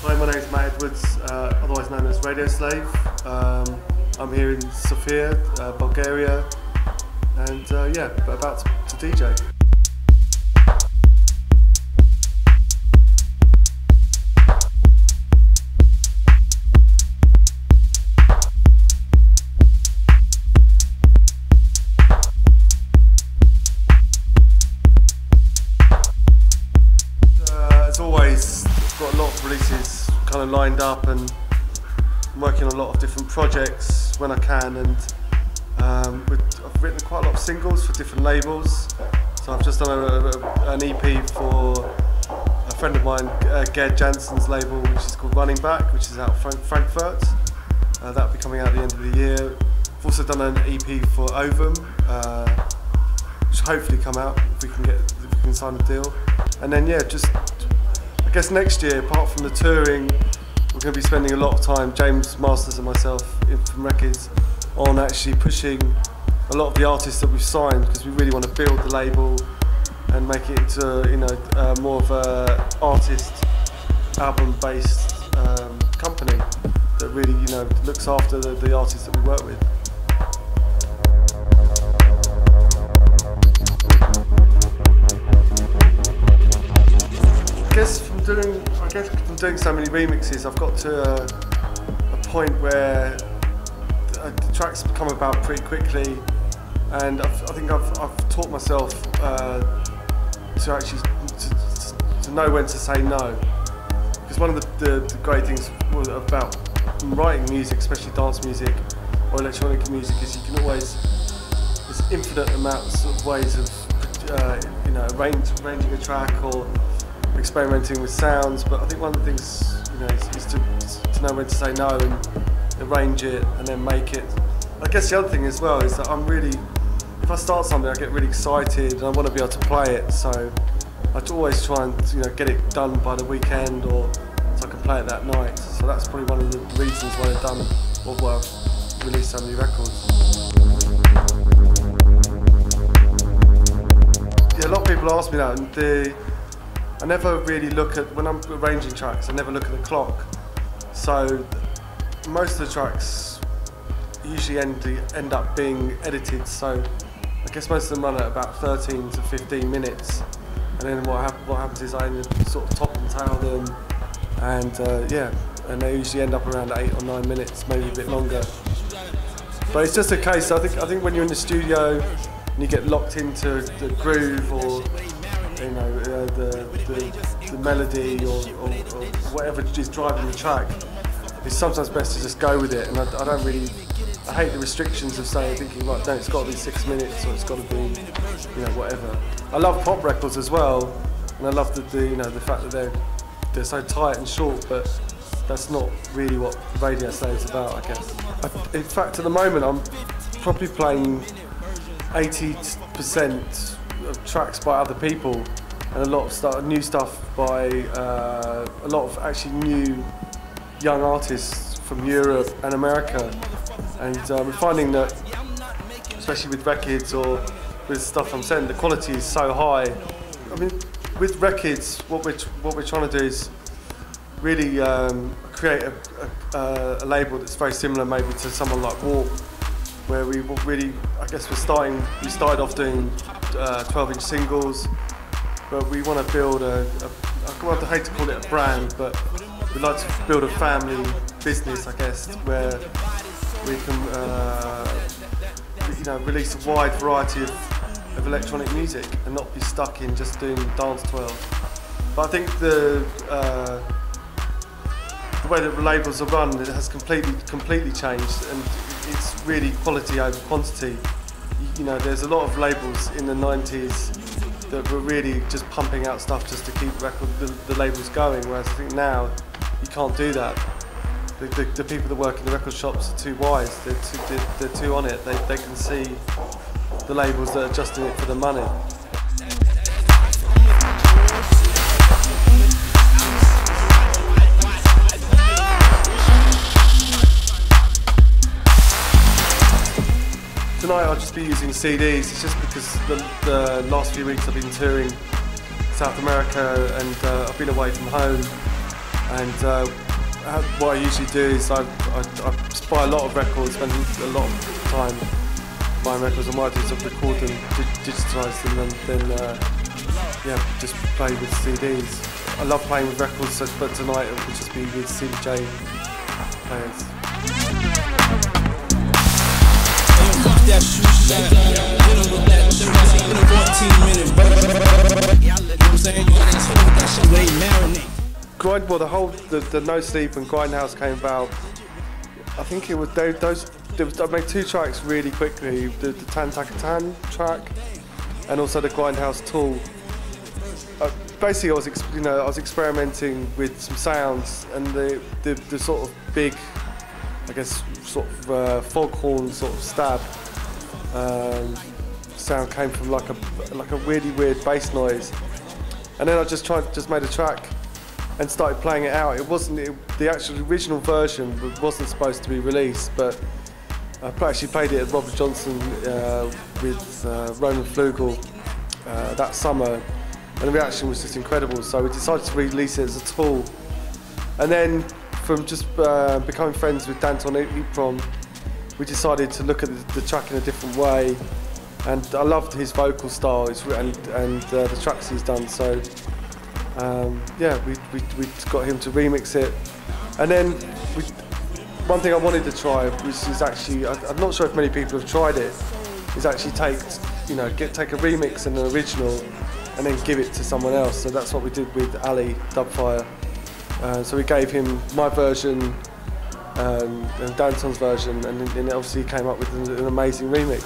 Hi, my name is Matt Edwards, otherwise known as Radio Slave. I'm here in Sofia, Bulgaria, and yeah, about to DJ. As always, got a lot of releases kind of lined up, and I'm working on a lot of different projects when I can, and I've written quite a lot of singles for different labels. So I've just done an EP for a friend of mine, Gerd Janssen's label, which is called Running Back, which is out of Frankfurt. That'll be coming out at the end of the year. I've also done an EP for Ovum, which will hopefully come out if we can sign a deal. And then yeah, just I guess next year, apart from the touring, we're going to be spending a lot of time, James Masters and myself from Rekids, on actually pushing a lot of the artists that we've signed, because we really want to build the label and make it into more of a artist album-based company that really looks after the artists that we work with. I guess from doing so many remixes, I've got to a point where the tracks come about pretty quickly, and I think I've taught myself to actually to know when to say no. Because one of the great things about writing music, especially dance music or electronic music, is you can always, there's infinite amounts of ways of arranging a track or experimenting with sounds, but I think one of the things is to know when to say no and arrange it and then make it. I guess the other thing as well is that if I start something, I get really excited and I want to be able to play it, so I always try and get it done by the weekend, or so I can play it that night. So that's probably one of the reasons why I've released so many records. Yeah, a lot of people ask me that, and I never really look at, when I'm arranging tracks, I never look at the clock. So most of the tracks usually end up being edited, so I guess most of them run at about 13 to 15 minutes. And then what happens is I sort of top and tail them, and yeah, and they usually end up around 8 or 9 minutes, maybe a bit longer. But it's just a case, I think when you're in the studio and you get locked into the groove, or the melody or whatever is driving the track, it's sometimes best to just go with it. And I hate the restrictions of thinking, right, no, it's got to be 6 minutes, or it's got to be, whatever. I love pop records as well, and I love the fact that they're so tight and short, but that's not really what Radio Slave is about, I guess. In fact, at the moment, I'm probably playing 80% of tracks by other people, and a lot of new stuff by a lot of actually new young artists from Europe and America. And we're finding that, especially with Rekids or with stuff I'm sending, the quality is so high. I mean, with Rekids, what we're trying to do is really create a label that's very similar maybe to someone like Warp, where we really, I guess we started off doing 12-inch singles, but we want to build I hate to call it a brand, but we'd like to build a family business, I guess, where we can release a wide variety of electronic music and not be stuck in just doing dance 12. But I think the way that the labels are run, it has completely changed, and it's really quality over quantity. There's a lot of labels in the 90s that were really just pumping out stuff just to keep the labels going, whereas I think now you can't do that. The people that work in the record shops are too wise, they're too on it, they can see the labels that are just in it for the money. Tonight I'll just be using CDs. It's just because the last few weeks I've been touring South America, and I've been away from home, And what I usually do is I buy a lot of records, spend a lot of time buying records. I might do some record them, digitise them, and then yeah, just play with CDs. I love playing with records, but tonight it will just be with CDJ players. The No Sleep and Grindhouse came about. I think it was I made 2 tracks really quickly: the Tan Taka Tan track, and also the Grindhouse Tool. Basically, I was experimenting with some sounds, and the sort of big, I guess, sort of foghorn sort of stab sound came from like a really weird bass noise, and then I just made a track and started playing it out. It wasn't the actual original version wasn't supposed to be released, but I actually played it at Robert Johnson with Roman Flugel that summer, and the reaction was just incredible. So we decided to release it as a Tool, and then from just becoming friends with Danton Iprom, we decided to look at the track in a different way, and I loved his vocal style and the tracks he's done. So yeah, we got him to remix it, and then one thing I wanted to try, which is actually I'm not sure if many people have tried it, is actually take a remix and an original, and then give it to someone else. So that's what we did with Ali Dubfire. So we gave him my version and Danton's version, and it obviously came up with an amazing remix.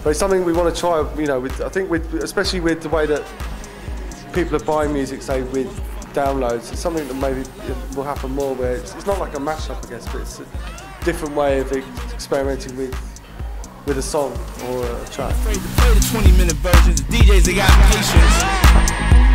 But it's something we want to try, I think especially with the way that people are buying music, say with downloads, it's something that maybe will happen more, where it's not like a mashup, I guess, but it's a different way of experimenting with a song or a track. Afraid to play the 20-minute versions. DJs, they got patience.